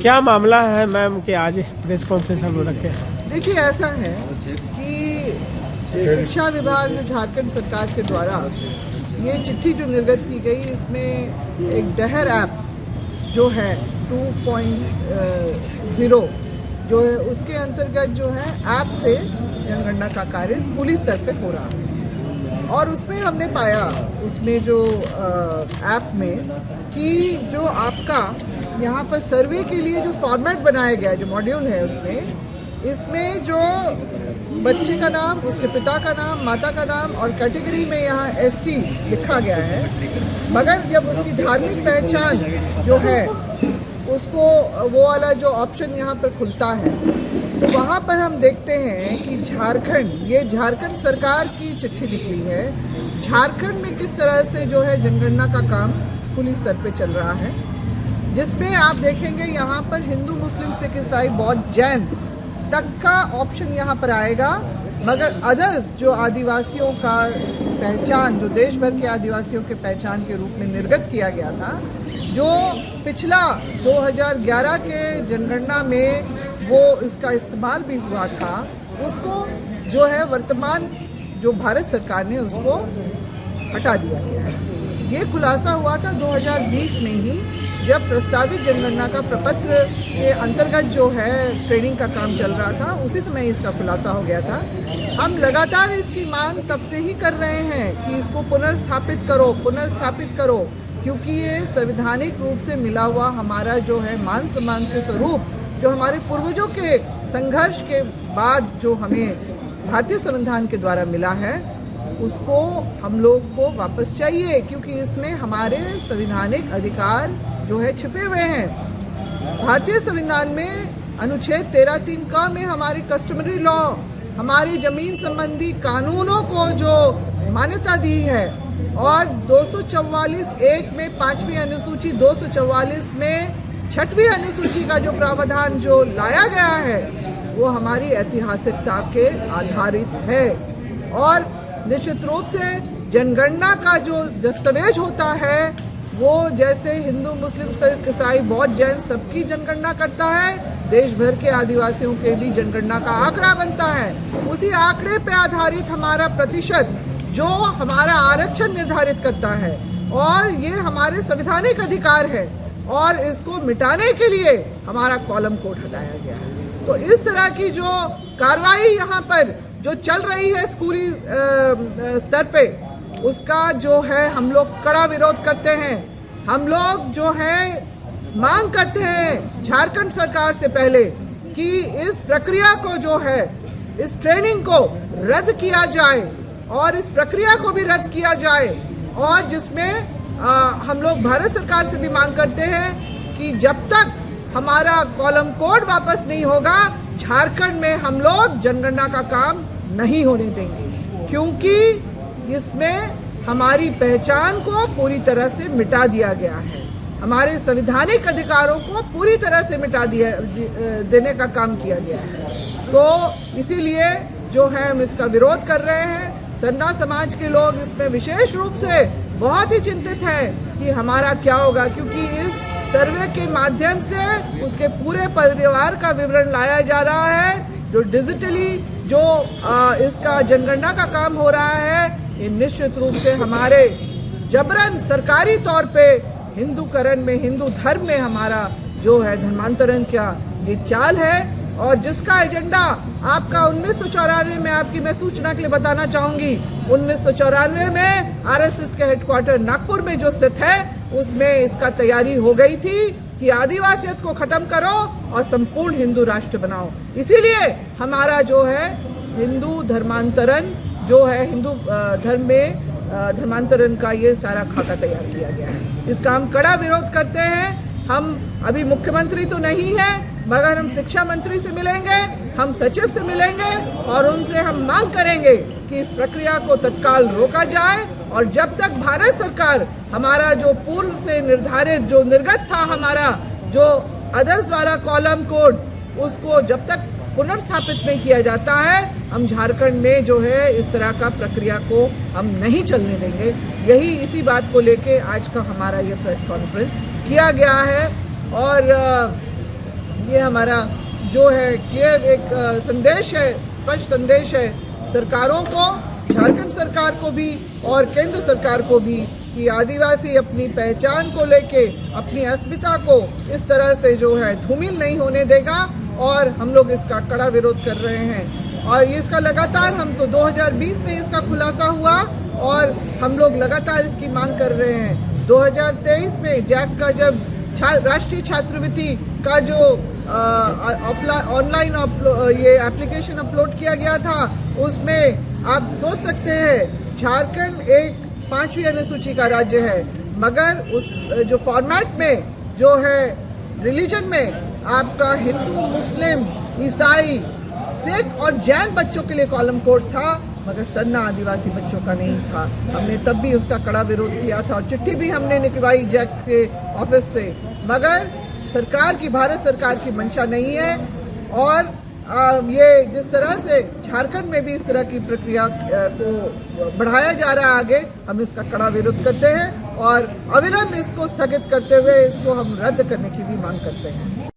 क्या मामला है मैम कि आज प्रेस कॉन्फ्रेंस हम लोग रखे हैं? देखिए, ऐसा है कि शिक्षा विभाग जो झारखंड सरकार के द्वारा ये चिट्ठी जो निर्गत की गई, इसमें एक डहर ऐप जो है 2.0 जो है, उसके अंतर्गत जो है ऐप से जनगणना का कार्य स्कूली स्तर पे हो रहा है। और उसमें हमने पाया, उसमें जो ऐप में, कि जो आपका यहाँ पर सर्वे के लिए जो फॉर्मेट बनाया गया है, जो मॉड्यूल है इसमें जो बच्चे का नाम, उसके पिता का नाम, माता का नाम और कैटेगरी में यहाँ ST लिखा गया है, मगर जब उसकी धार्मिक पहचान जो है उसको वो वाला जो ऑप्शन यहाँ पर खुलता है, तो वहाँ पर हम देखते हैं कि ये झारखंड सरकार की चिट्ठी निकली है। झारखंड में किस तरह से जो है जनगणना का काम स्कूली स्तर पे चल रहा है, जिसमें आप देखेंगे यहाँ पर हिंदू, मुस्लिम, सिख, ईसाई, बौद्ध, जैन तक का ऑप्शन यहाँ पर आएगा, मगर अदर्स जो आदिवासियों का पहचान, जो देश भर के आदिवासियों के पहचान के रूप में निर्गत किया गया था, जो पिछला 2011 के जनगणना में वो इसका इस्तेमाल भी हुआ था, उसको जो है वर्तमान जो भारत सरकार ने उसको हटा दिया गया है। ये खुलासा हुआ था 2020 में ही, जब प्रस्तावित जनगणना का प्रपत्र के अंतर्गत जो है ट्रेनिंग का काम चल रहा था, उसी समय इसका खुलासा हो गया था। हम लगातार इसकी मांग तब से ही कर रहे हैं कि इसको पुनर्स्थापित करो, क्योंकि ये संवैधानिक रूप से मिला हुआ हमारा जो है मान सम्मान के स्वरूप, जो हमारे पूर्वजों के संघर्ष के बाद जो हमें भारतीय संविधान के द्वारा मिला है, उसको हम लोग को वापस चाहिए, क्योंकि इसमें हमारे संवैधानिक अधिकार जो है छिपे हुए हैं। भारतीय संविधान में अनुच्छेद 13(3) क में हमारी कस्टमरी लॉ, हमारी जमीन संबंधी कानूनों को जो मान्यता दी है, और 244(1) में 5वीं अनुसूची, 244 में 6वीं अनुसूची का जो प्रावधान जो लाया गया है, वो हमारी ऐतिहासिकता के आधारित है। और निश्चित रूप से जनगणना का जो दस्तावेज होता है, वो जैसे हिंदू, मुस्लिम, सिख, ईसाई, बौद्ध, जैन सबकी जनगणना करता है, देश भर के आदिवासियों के भी जनगणना का आंकड़ा बनता है। उसी आंकड़े पे आधारित हमारा प्रतिशत जो हमारा आरक्षण निर्धारित करता है, और ये हमारे संवैधानिक अधिकार है, और इसको मिटाने के लिए हमारा कॉलम कोड हटाया गया है। तो इस तरह की जो कार्रवाई यहाँ पर जो चल रही है स्कूली स्तर पे, उसका जो है हम लोग कड़ा विरोध करते हैं। हम लोग जो है मांग करते हैं झारखंड सरकार से पहले कि इस प्रक्रिया को जो है, इस ट्रेनिंग को रद्द किया जाए, और इस प्रक्रिया को भी रद्द किया जाए, और जिसमें हम लोग भारत सरकार से भी मांग करते हैं कि जब तक हमारा कॉलम कोड वापस नहीं होगा, झारखंड में हम लोग जनगणना का काम नहीं होने देंगे, क्योंकि इसमें हमारी पहचान को पूरी तरह से मिटा दिया गया है, हमारे संवैधानिक अधिकारों को पूरी तरह से मिटा देने का काम किया गया है। तो इसीलिए जो है हम इसका विरोध कर रहे हैं। सरना समाज के लोग इसमें विशेष रूप से बहुत ही चिंतित हैं कि हमारा क्या होगा, क्योंकि इस सर्वे के माध्यम से उसके पूरे परिवार का विवरण लाया जा रहा है, जो डिजिटली जो इसका जनगणना का काम हो रहा है, ये निश्चित रूप से हमारे जबरन सरकारी तौर पे हिंदूकरण में, हिंदू धर्म में हमारा जो है धर्मांतरण का ये चाल है, और जिसका एजेंडा आपका 1994 में, आपकी मैं सूचना के लिए बताना चाहूँगी, 1994 में RSS के हेडक्वार्टर नागपुर में जो स्थित है, उसमें इसका तैयारी हो गई थी कि आदिवासियत को खत्म करो और संपूर्ण हिंदू राष्ट्र बनाओ। इसीलिए हमारा जो है हिंदू धर्मांतरण जो है, हिंदू धर्म में धर्मांतरण का ये सारा खाका तैयार किया गया है। इसका हम कड़ा विरोध करते हैं। हम अभी मुख्यमंत्री तो नहीं है, मगर हम शिक्षा मंत्री से मिलेंगे, हम सचिव से मिलेंगे, और उनसे हम मांग करेंगे कि इस प्रक्रिया को तत्काल रोका जाए, और जब तक भारत सरकार हमारा जो पूर्व से निर्धारित जो निर्गत था, हमारा जो अदर्स वाला कॉलम कोड, उसको जब तक पुनर्स्थापित नहीं किया जाता है, हम झारखंड में जो है इस तरह का प्रक्रिया को हम नहीं चलने देंगे। यही इसी बात को लेके आज का हमारा ये प्रेस कॉन्फ्रेंस किया गया है। और ये हमारा जो है क्लियर एक संदेश है, स्पष्ट संदेश है सरकारों को, झारखंड सरकार को भी और केंद्र सरकार को भी, कि आदिवासी अपनी पहचान को लेके, अपनी अस्मिता को इस तरह से जो है धूमिल नहीं होने देगा और हम लोग इसका कड़ा विरोध कर रहे हैं। और इसका लगातार हम तो 2020 में इसका खुलासा हुआ और हम लोग लगातार इसकी मांग कर रहे हैं। 2023 में जैक का जब राष्ट्रीय छात्रवृत्ति का जो ऑनलाइन ये एप्लीकेशन अपलोड किया गया था, उसमें आप सोच सकते हैं झारखंड एक 5वीं अनुसूची का राज्य है, मगर उस जो फॉर्मेट में जो है रिलीजन में आपका हिंदू, मुस्लिम, ईसाई, सिख और जैन बच्चों के लिए कॉलम कोड था, मगर सन्ना आदिवासी बच्चों का नहीं था। हमने तब भी उसका कड़ा विरोध किया था और चिट्ठी भी हमने निकलवाई जैक के ऑफिस से, मगर सरकार की, भारत सरकार की मंशा नहीं है। और ये जिस तरह से झारखंड में भी इस तरह की प्रक्रिया को बढ़ाया जा रहा है आगे, हम इसका कड़ा विरोध करते हैं और अविलंब इसको स्थगित करते हुए इसको हम रद्द करने की भी मांग करते हैं।